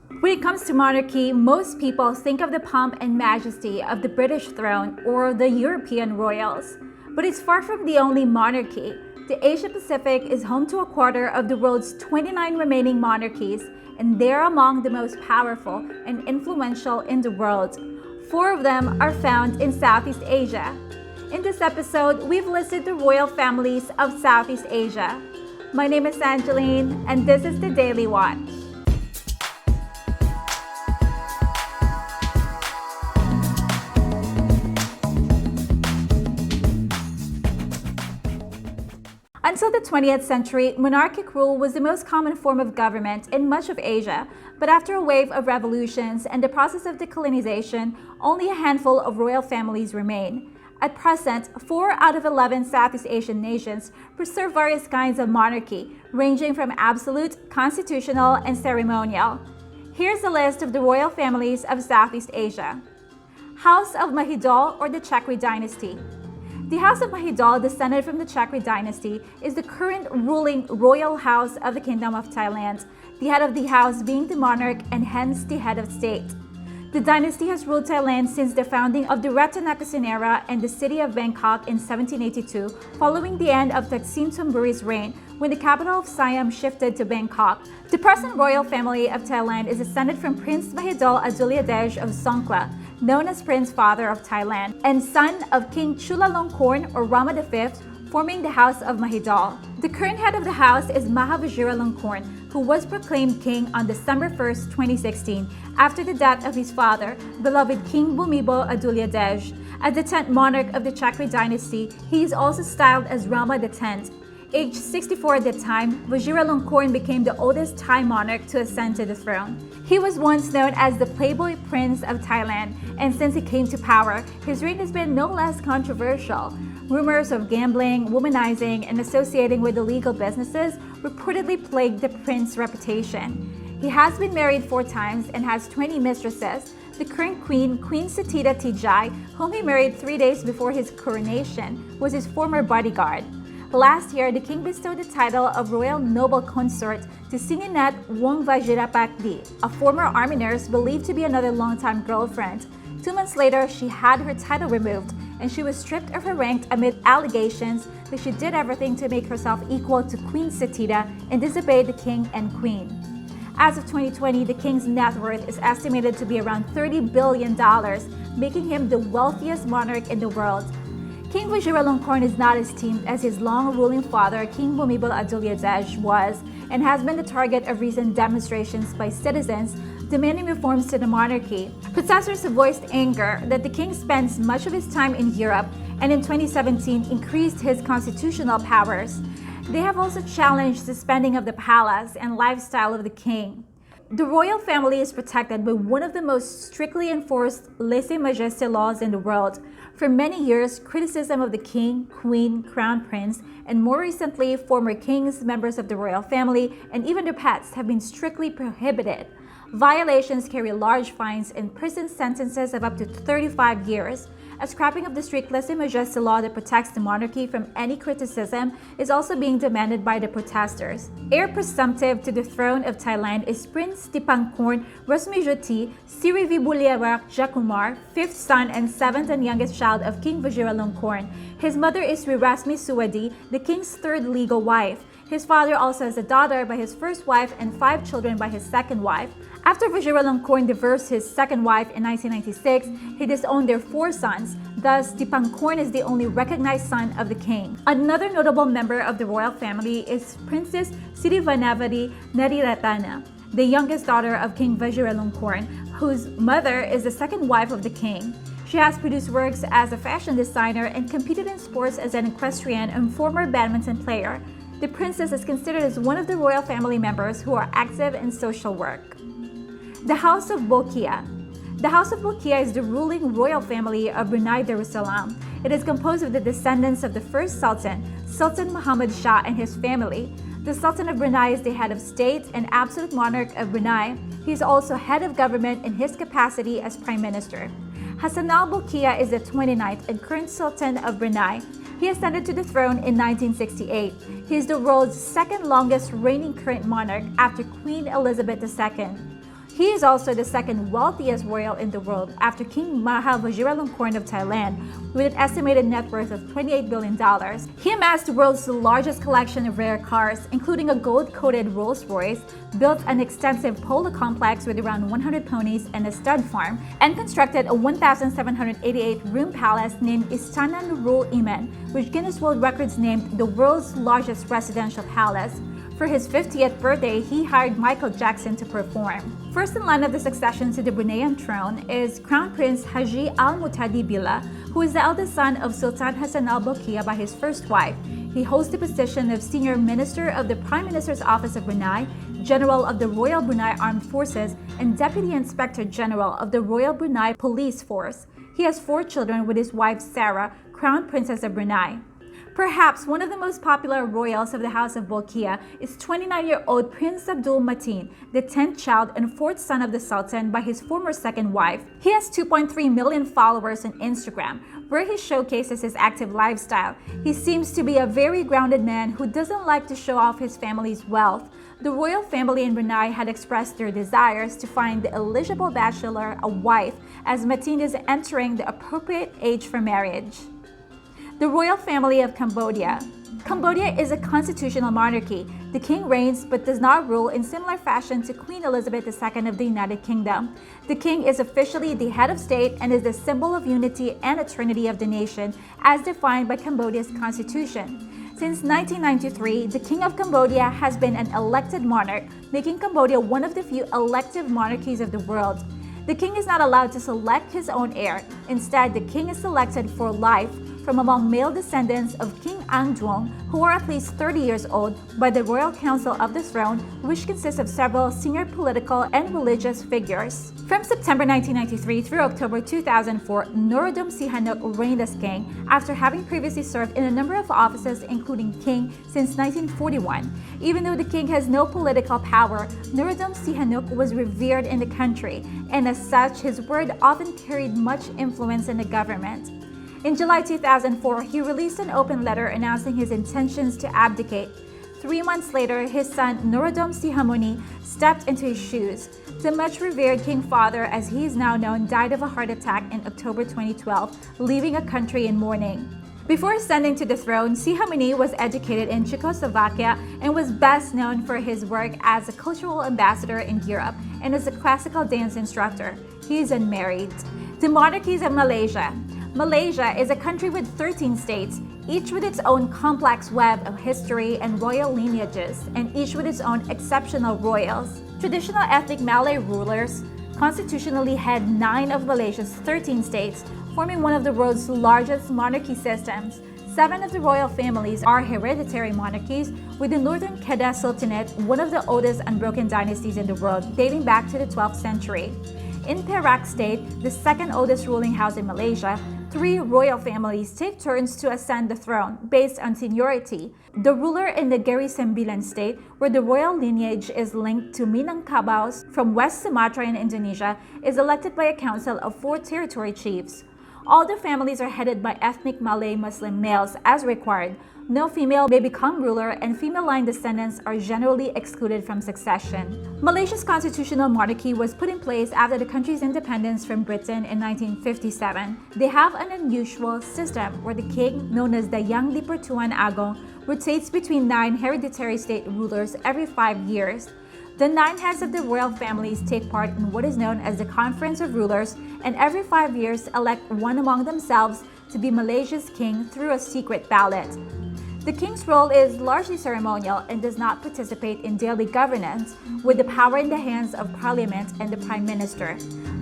When it comes to monarchy, most people think of the pomp and majesty of the British throne or the European royals. But it's far from the only monarchy. The Asia Pacific is home to a quarter of the world's 29 remaining monarchies, and they're among the most powerful and influential in the world. 4 of them are found in Southeast Asia. In this episode, we've listed the royal families of Southeast Asia. My name is Angeline, and this is the Daily Watch. Until the 20th century, monarchic rule was the most common form of government in much of Asia, but after a wave of revolutions and the process of decolonization, only a handful of royal families remain. At present, 4 out of 11 Southeast Asian nations preserve various kinds of monarchy, ranging from absolute, constitutional, and ceremonial. Here's a list of the royal families of Southeast Asia. House of Mahidol or the Chakri Dynasty. The House of Mahidol, descended from the Chakri Dynasty, is the current ruling royal house of the Kingdom of Thailand, the head of the house being the monarch and hence the head of state. The dynasty has ruled Thailand since the founding of the Rattanakosin era and the city of Bangkok in 1782, following the end of Thaksin Thonburi's reign when the capital of Siam shifted to Bangkok. The present royal family of Thailand is descended from Prince Mahidol Adulyadesh of Songkhla, known as Prince Father of Thailand, and son of King Chulalongkorn or Rama V, forming the House of Mahidol. The current head of the house is Maha Vajiralongkorn, who was proclaimed king on December 1, 2016, after the death of his father, beloved King Bhumibol Adulyadesh. As the 10th monarch of the Chakri dynasty, he is also styled as Rama X. Aged 64 at the time, Vajiralongkorn became the oldest Thai monarch to ascend to the throne. He was once known as the Playboy Prince of Thailand, and since he came to power, his reign has been no less controversial. Rumors of gambling, womanizing, and associating with illegal businesses reportedly plagued the prince's reputation. He has been married 4 times and has 20 mistresses. The current queen, Queen Setida Tijai, whom he married 3 days before his coronation, was his former bodyguard. Last year, the king bestowed the title of Royal Noble Consort to Sininat Wong Vajirapakdi, a former army nurse believed to be another longtime girlfriend. 2 months later, she had her title removed, and she was stripped of her rank amid allegations that she did everything to make herself equal to Queen Setida and disobeyed the king and queen. As of 2020, the king's net worth is estimated to be around $30 billion, making him the wealthiest monarch in the world. King Vajiralongkorn is not esteemed as his long-ruling father, King Bhumibol Adulyadesh, was, and has been the target of recent demonstrations by citizens demanding reforms to the monarchy. Protesters have voiced anger that the king spends much of his time in Europe and in 2017 increased his constitutional powers. They have also challenged the spending of the palace and lifestyle of the king. The royal family is protected by one of the most strictly enforced lèse-majesté laws in the world. For many years, criticism of the king, queen, crown prince, and more recently, former kings, members of the royal family, and even their pets have been strictly prohibited. Violations carry large fines and prison sentences of up to 35 years. A scrapping of the strict lèse-majesté law that protects the monarchy from any criticism is also being demanded by the protesters. Heir presumptive to the throne of Thailand is Prince Dipangkorn Rosmijoti Sirivibulyarak Jakumar, 5th son and 7th and youngest child of King Vajiralongkorn. His mother is Sri Rasmi Suwadi, the king's 3rd legal wife. His father also has a daughter by his first wife and 5 children by his second wife. After Vajiralongkorn divorced his second wife in 1996, he disowned their 4 sons. Thus, Dipangkorn is the only recognized son of the king. Another notable member of the royal family is Princess Sirivanavati Nariratana, the youngest daughter of King Vajiralongkorn, whose mother is the second wife of the king. She has produced works as a fashion designer and competed in sports as an equestrian and former badminton player. The princess is considered as one of the royal family members who are active in social work. The House of Bolkiah. The House of Bolkiah is the ruling royal family of Brunei Darussalam. It is composed of the descendants of the first Sultan, Sultan Muhammad Shah, and his family. The Sultan of Brunei is the head of state and absolute monarch of Brunei. He is also head of government in his capacity as Prime Minister. Hassan al-Bolkiah is the 29th and current Sultan of Brunei. He ascended to the throne in 1968. He is the world's 2nd longest reigning current monarch after Queen Elizabeth II. He is also the second wealthiest royal in the world after King Maha Vajiralongkorn of Thailand, with an estimated net worth of $28 billion. He amassed the world's largest collection of rare cars, including a gold-coated Rolls-Royce, built an extensive polo complex with around 100 ponies and a stud farm, and constructed a 1,788-room palace named Istana Nurul Iman, which Guinness World Records named the world's largest residential palace. For his 50th birthday, he hired Michael Jackson to perform. First in line of the succession to the Bruneian throne is Crown Prince Haji Al Muhtadi Billah, who is the eldest son of Sultan Hassan al Bolkiah by his first wife. He holds the position of Senior Minister of the Prime Minister's Office of Brunei, General of the Royal Brunei Armed Forces, and Deputy Inspector General of the Royal Brunei Police Force. He has 4 children with his wife Sarah, Crown Princess of Brunei. Perhaps one of the most popular royals of the House of Bolkiah is 29-year-old Prince Abdul Mateen, the 10th child and 4th son of the Sultan by his former second wife. He has 2.3 million followers on Instagram, where he showcases his active lifestyle. He seems to be a very grounded man who doesn't like to show off his family's wealth. The royal family in Brunei had expressed their desires to find the eligible bachelor a wife, as Mateen is entering the appropriate age for marriage. The royal family of Cambodia. Cambodia is a constitutional monarchy. The king reigns but does not rule in similar fashion to Queen Elizabeth II of the United Kingdom. The king is officially the head of state and is the symbol of unity and eternity of the nation, as defined by Cambodia's constitution. Since 1993, the King of Cambodia has been an elected monarch, making Cambodia one of the few elective monarchies of the world. The king is not allowed to select his own heir. Instead, the king is selected for life from among male descendants of King Angduong, who are at least 30 years old, by the Royal Council of the Throne, which consists of several senior political and religious figures. From September 1993 through October 2004, Norodom Sihanouk reigned as king after having previously served in a number of offices, including king, since 1941. Even though the king has no political power, Norodom Sihanouk was revered in the country, and as such, his word often carried much influence in the government. In July 2004, he released an open letter announcing his intentions to abdicate. 3 months later, his son Norodom Sihamoni stepped into his shoes. The much revered King Father, as he is now known, died of a heart attack in October 2012, leaving a country in mourning. Before ascending to the throne, Sihamoni was educated in Czechoslovakia and was best known for his work as a cultural ambassador in Europe and as a classical dance instructor. He is unmarried. The Monarchies of Malaysia. Malaysia is a country with 13 states, each with its own complex web of history and royal lineages, and each with its own exceptional royals. Traditional ethnic Malay rulers constitutionally head 9 of Malaysia's 13 states, forming one of the world's largest monarchy systems. 7 of the royal families are hereditary monarchies, with the Northern Kedah Sultanate one of the oldest unbroken dynasties in the world, dating back to the 12th century. In Perak State, the second oldest ruling house in Malaysia, 3 royal families take turns to ascend the throne based on seniority. The ruler in the Geri Sembilan state, where the royal lineage is linked to Minangkabaus from West Sumatra in Indonesia, is elected by a council of 4 territory chiefs. All the families are headed by ethnic Malay Muslim males as required. No female may become ruler, and female line descendants are generally excluded from succession. Malaysia's constitutional monarchy was put in place after the country's independence from Britain in 1957. They have an unusual system where the king, known as the Yang di-Pertuan Agong, rotates between 9 hereditary state rulers every 5 years. The 9 heads of the royal families take part in what is known as the Conference of Rulers, and every 5 years elect one among themselves to be Malaysia's king through a secret ballot. The king's role is largely ceremonial and does not participate in daily governance, with the power in the hands of parliament and the prime minister.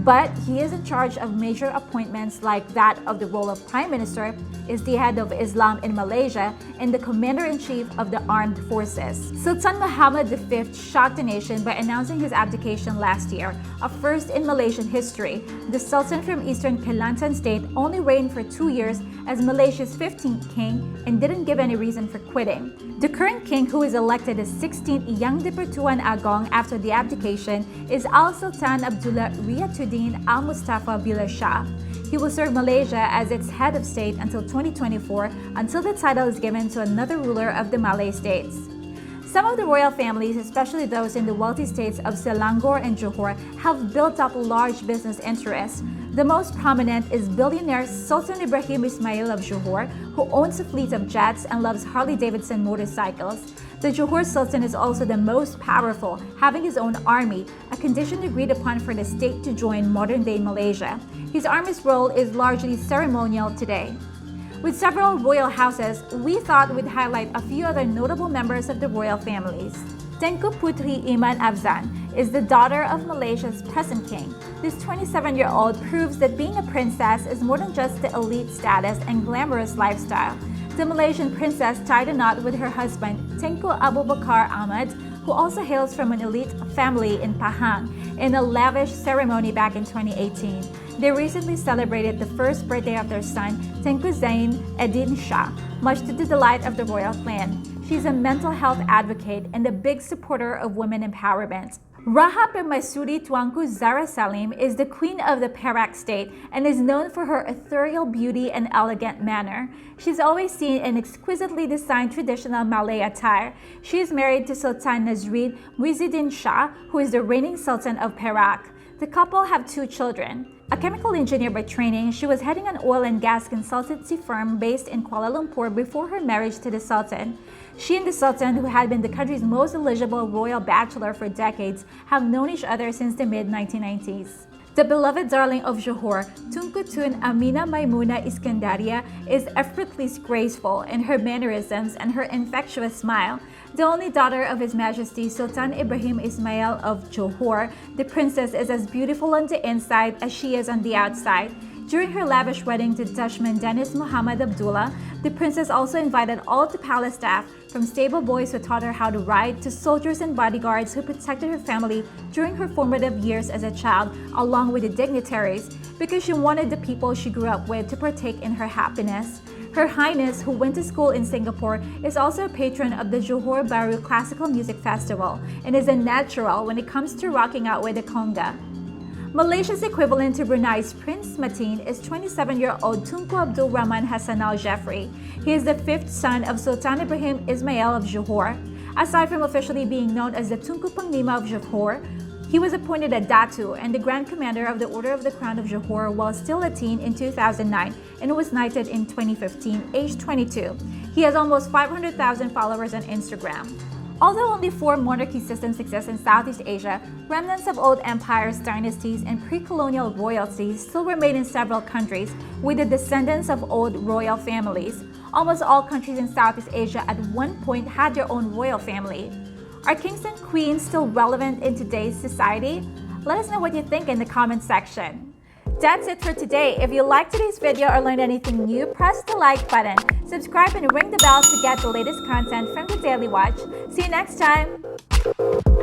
But he is in charge of major appointments like that of the role of prime minister, is the head of Islam in Malaysia, and the commander-in-chief of the armed forces. Sultan Muhammad V shocked the nation by announcing his abdication last year, a first in Malaysian history. The sultan from eastern Kelantan state only reigned for 2 years as Malaysia's 15th king and didn't give any reason for quitting. The current king, who is elected as 16th Yang di-Pertuan Agong after the abdication, is Al-Sultan Abdullah Riyatuddin Al-Mustafa Billah Shah. He will serve Malaysia as its head of state until 2024, until the title is given to another ruler of the Malay states. Some of the royal families, especially those in the wealthy states of Selangor and Johor, have built up large business interests. The most prominent is billionaire Sultan Ibrahim Ismail of Johor, who owns a fleet of jets and loves Harley-Davidson motorcycles. The Johor Sultan is also the most powerful, having his own army, a condition agreed upon for the state to join modern-day Malaysia. His army's role is largely ceremonial today. With several royal houses, we thought we'd highlight a few other notable members of the royal families. Tengku Putri Iman Afzan is the daughter of Malaysia's present king. This 27-year-old proves that being a princess is more than just the elite status and glamorous lifestyle. The Malaysian princess tied a knot with her husband, Tengku Abu Bakar Ahmad, who also hails from an elite family in Pahang, in a lavish ceremony back in 2018. They recently celebrated the first birthday of their son, Tengku Zain Eddin Shah, much to the delight of the royal clan. She's a mental health advocate and a big supporter of women empowerment. Raha Permaisuri Tuanku Zara Salim is the queen of the Perak state and is known for her ethereal beauty and elegant manner. She's always seen in exquisitely designed traditional Malay attire. She is married to Sultan Nazrin Muizzuddin Shah, who is the reigning sultan of Perak. The couple have 2 children. A chemical engineer by training, she was heading an oil and gas consultancy firm based in Kuala Lumpur before her marriage to the Sultan. She and the Sultan, who had been the country's most eligible royal bachelor for decades, have known each other since the mid-1990s. The beloved darling of Johor, Tunku Tun Amina Maimuna Iskandaria, is effortlessly graceful in her mannerisms and her infectious smile. The only daughter of His Majesty Sultan Ibrahim Ismail of Johor, the princess is as beautiful on the inside as she is on the outside. During her lavish wedding to Dashman Dennis Muhammad Abdullah, the princess also invited all the palace staff, from stable boys who taught her how to ride to soldiers and bodyguards who protected her family during her formative years as a child, along with the dignitaries, because she wanted the people she grew up with to partake in her happiness. Her Highness, who went to school in Singapore, is also a patron of the Johor Bahru Classical Music Festival and is a natural when it comes to rocking out with the conga. Malaysia's equivalent to Brunei's Prince Mateen is 27-year-old Tunku Abdul Rahman Hassan Al Jeffrey. He is the 5th son of Sultan Ibrahim Ismail of Johor. Aside from officially being known as the Tunku Panglima of Johor, he was appointed a Datu and the Grand Commander of the Order of the Crown of Johor while still a teen in 2009 and was knighted in 2015, aged 22. He has almost 500,000 followers on Instagram. Although only 4 monarchy systems exist in Southeast Asia, remnants of old empires, dynasties, and pre-colonial royalties still remain in several countries with the descendants of old royal families. Almost all countries in Southeast Asia at one point had their own royal family. Are kings and queens still relevant in today's society? Let us know what you think in the comment section. That's it for today. If you liked today's video or learned anything new, press the like button, subscribe and ring the bell to get the latest content from the Daily Watch. See you next time!